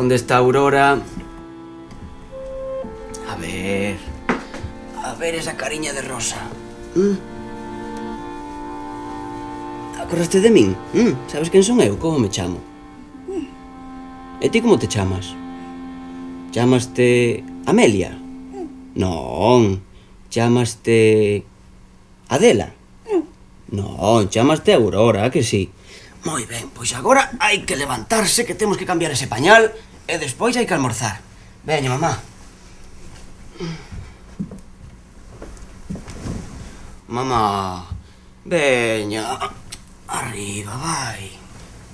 Onde está Aurora? A ver esa cariña de rosa. Acordaste de min? Sabes quen son eu? Como me chamo? E ti como te chamas? Chamaste Amelia? Non. Chamaste Adela? Non, chamaste Aurora, que sí? Moi ben, pois agora hai que levantarse, que temos que cambiar ese pañal e despois hai que almorzar. Veña, mamá. Mamá, veña. Arriba, vai.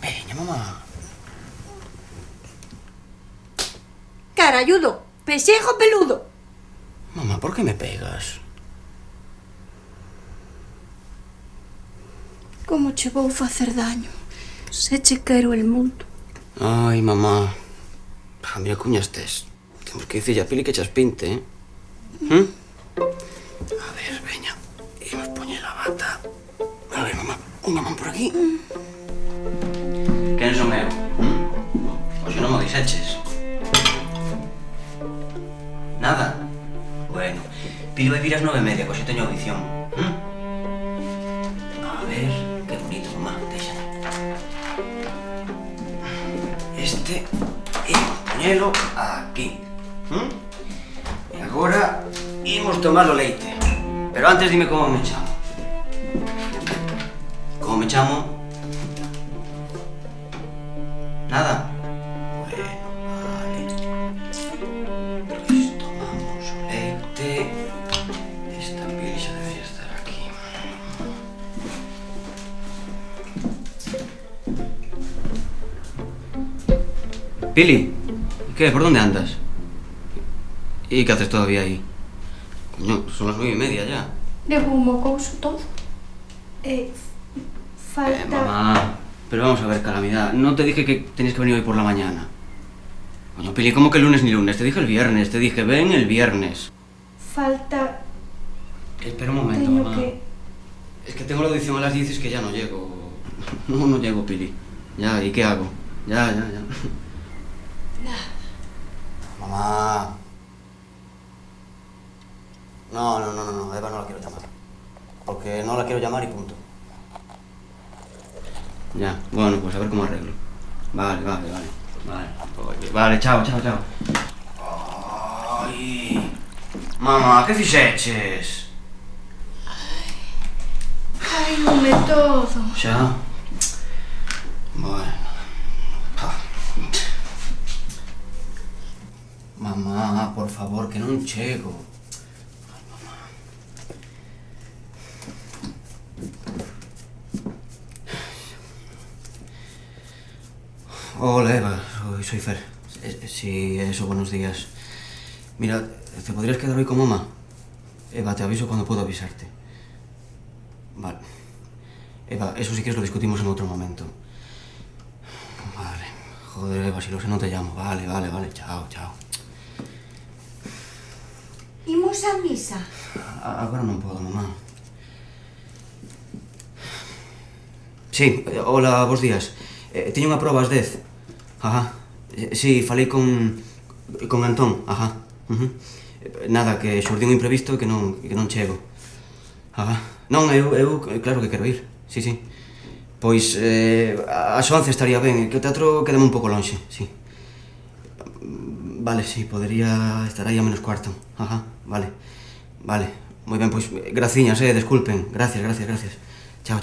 Veña, mamá. Caralludo, pexejo peludo. Mamá, por que me pegas? Como che vou facer daño? Se che quero el mundo. Ai, mamá. Mira cuña estés. Temos que dicirlle a Pili que chas pinte, eh? A ver, veña. Imos poñer a bata. A ver, mamá, unha man por aquí. Quen son eu? Oxe non mo dixeches. Nada? Bueno, Pili vai vir ás 9:30, que hoxe teño audición. A ver, que bonito, mamá, déxame. Este, imos poñelo aquí. E agora imos tomar o leite. Pero antes dime como me chamo. Como me chamo? Nada? Bueno, vale. Pois tomamos o leite. Esta Pili xa debería estar aquí. Pili, que? Por onde andas? E que haces todavía aí? Coño, son las 9:30 ya. Levo un couso todo. Falta... Mamá, pero vamos a ver, Calamidad. No te dije que tenías que venir hoy por la mañana. Coño, Pili, ¿cómo que lunes ni lunes? Te dije el viernes, te dije ven el viernes. Falta... Espera un momento, Teño mamá. que... Es que tengo la audición a las 10 y es que ya no llego. No llego, Pili. Ya, ¿y qué hago? Ya. Mamá. No, Eva no la quiero llamar. Porque no la quiero llamar y punto. Ya, bueno, pues a ver cómo arreglo. Vale. Vale, chao. Ay. Mamá, ¿qué fixeches? Caiume todo. Xa? Bueno. Mamá, por favor, que non chego. Ai, mamá. Hola, Eva, soy Fer. Sí, eso, buenos días. Mira, ¿te podrías quedar hoy con mamá? Eva, te aviso cuando puedo avisarte. Vale. Eva, eso si quieres lo discutimos en otro momento. Vale. Joder, Eva, si lo sé no te llamo. Vale. Chao. Imos a misa. Agora non podo, mamá. Sí, hola, bos días. Teño unha proba ás 10. Ajá. Sí, falei con Antón. Ajá. Nada, que xurdiu un imprevisto que non chego. Ajá. Non, eu claro que quero ir. Sí. Pois ás 11 estaría ben, que o teatro quedame un pouco lonxe, sí. Vale, sí, podería estar aí a menos cuarto. Ajá, vale. Moi ben, pois graciñas, desculpen. Gracias. Chao.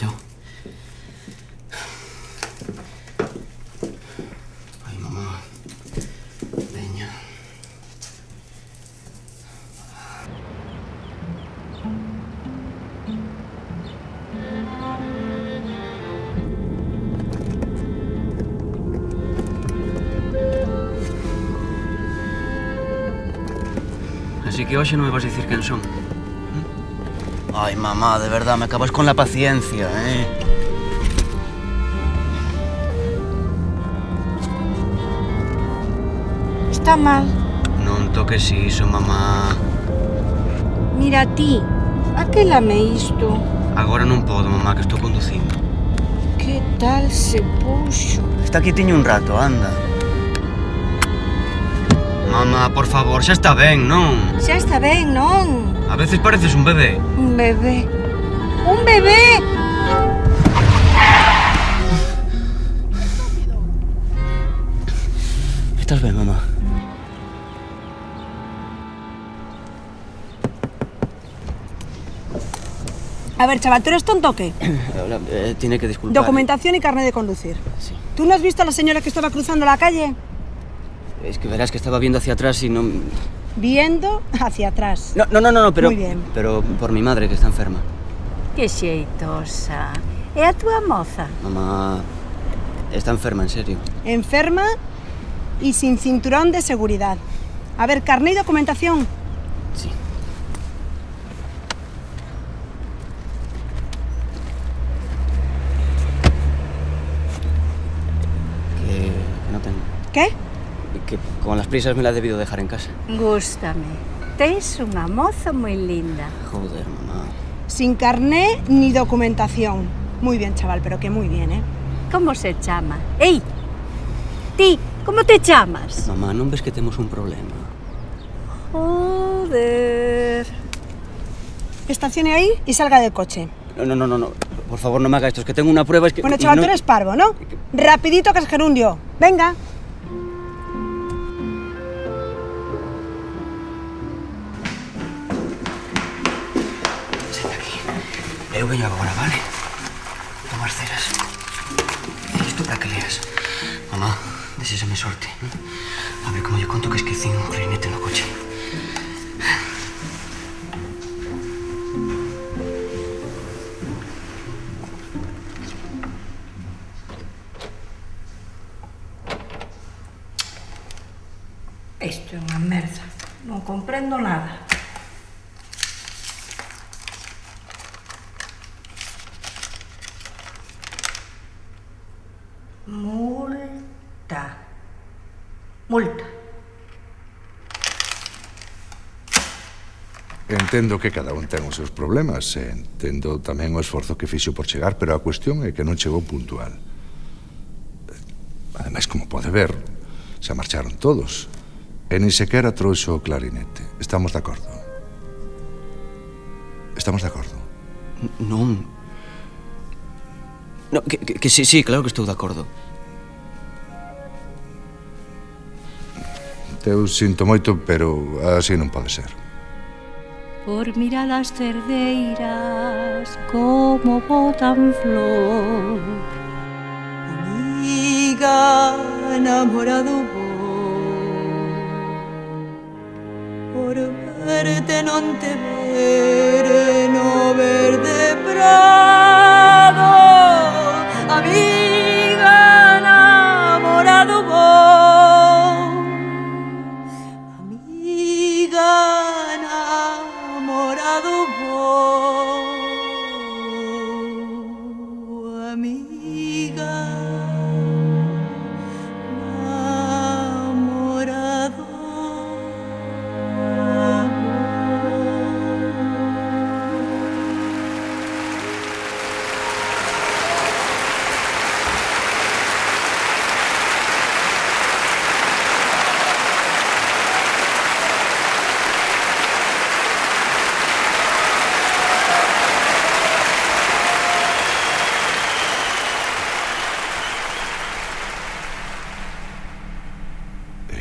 Ai, mamá. Veña. Así que hoxe non me vas a dicir quen son. Ay, mamá, de verdad, me acabas con la paciencia, ¿eh? Está mal. Non toques iso, mamá. Mira ti, aquélame isto. Agora non podo, mamá, que estou conducindo. Que tal se puxo? Está aquí tiño un rato, anda. Mamá, por favor, xa está ben, non? Xa está ben, non? A veces pareces un bebé. Un bebé. Un bebé! Estás ben, mamá? A ver, chaval, ¿tú eres tonto o qué? Tiene que disculpar. Documentación y carnet de conducir. Sí. ¿Tú no has visto a la señora que estaba cruzando la calle? Es que verás que estaba viendo hacia atrás y no... Viendo hacia atrás. No, pero... Muy bien. Pero por mi madre, que está enferma. Que xeitosa. É a túa moza? Mamá... Está enferma, en serio. Enferma y sin cinturón de seguridad. A ver, carnet y documentación. Sí. Que no tengo. ¿Qué? Que con las prisas me la he debido dejar en casa. Gústame. Tes unha moza moi linda. Joder, mamá. Sin carné ni documentación. Muy bien, chaval, pero que muy bien, ¿eh? Como se chama? Ei! Ti, como te chamas? Mamá, non ves que temos un problema? Joder. Estacione ahí y salga del coche. No. Por favor, no me haga esto. Es que tengo una prueba, es que... Bueno, chaval, no... tú eres parvo, ¿no? Rapidito que es gerundio. Venga. Senta aquí. Eu veño agora, vale? Tomar ceras. Isto para que leas. Mamá, desésame sorte. A ver como lle conto que esquecín un clarinete no coche. Isto é unha merda. Non comprendo nada. Multa. Entendo que cada un ten os seus problemas e entendo tamén o esforzo que fixo por chegar, pero a cuestión é que non chegou puntual. Ademais, como pode ver, xa marcharon todos e nin sequera trouxo o clarinete. Estamos de acordo? Estamos de acordo? Non. No, que sí, claro que estou de acordo. Eu sinto moito, pero así non pode ser. Por mirar as cerdeiras como botan flor. Amiga, enamorado vou. Por verte non te ver no verde prado. Amiga, enamorado vou.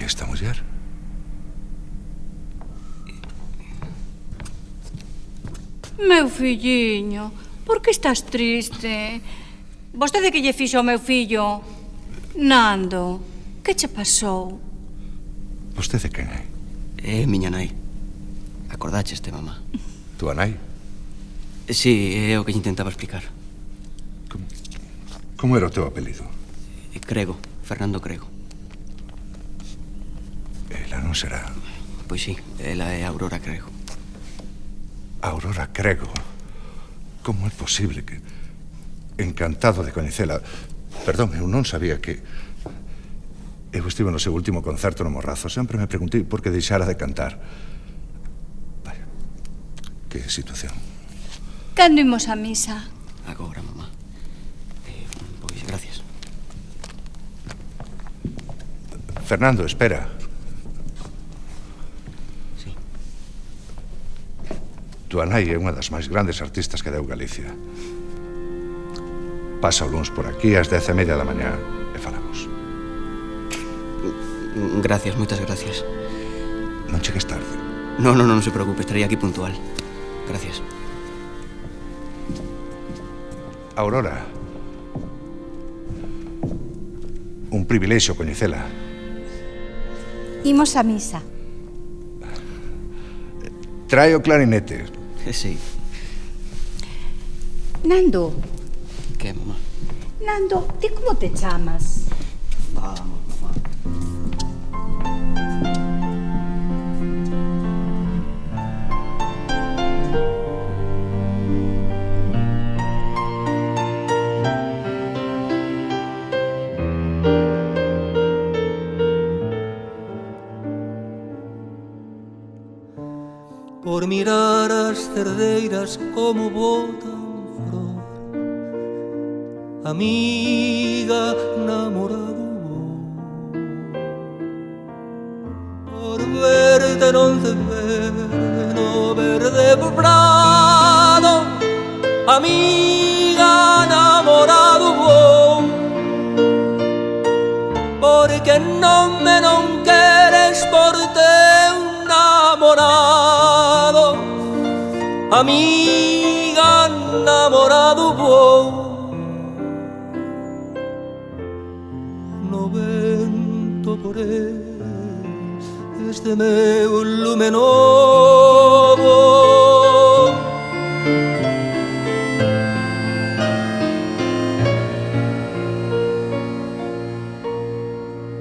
Esta muller? Meu filliño, por que estás triste? Vostede que lle fixo ao meu fillo? Nando, que che pasou? Vostede quen é? É miña nai. Acordácheste, mamá? Tua nai? Sí, é o que lle intentaba explicar. Como era o teu apelido? Crego, Fernando Crego. Ela non será... Pois sí, ela é Aurora Crego. Aurora Crego. Como é posible que... Encantado de coñecela. Perdón, eu non sabía que... Eu estive no seu último concerto no Morrazo. Sempre me preguntei por que deixara de cantar. Vaya, que situación. Cando imos a misa? Agora, mamá. Pois, gracias. Fernando, espera. Tua nai é unha das máis grandes artistas que deu Galicia. Pasa o luns por aquí ás 10:30 da mañá e falamos. Gracias, moitas gracias. Non chegues tarde. No, non se preocupe, estaría aquí puntual. Gracias. Aurora, un privilexio coñecela. Imos a misa. Trae o clarinete. Sí. Nando, Que, mamá? Nando, ti como te chamas? Vamos, mamá. Por mirar as cerdeiras como botan flor, amiga, namorado vou. Por verte non te ver no verde prado, amiga, namorado vou. Porque non me non queres por teu namorado, amiga, namorado vou. No vento por este meu lume novo,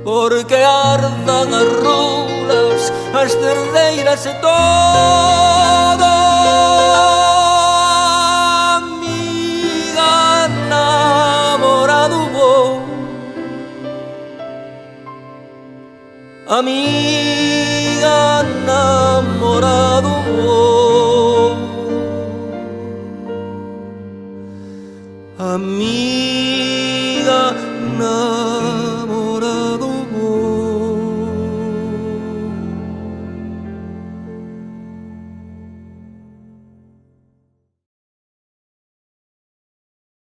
porque ardan as rulas, as cerdeiras e todo, amiga, namorado vou. Amiga, namorado vou. Amiga,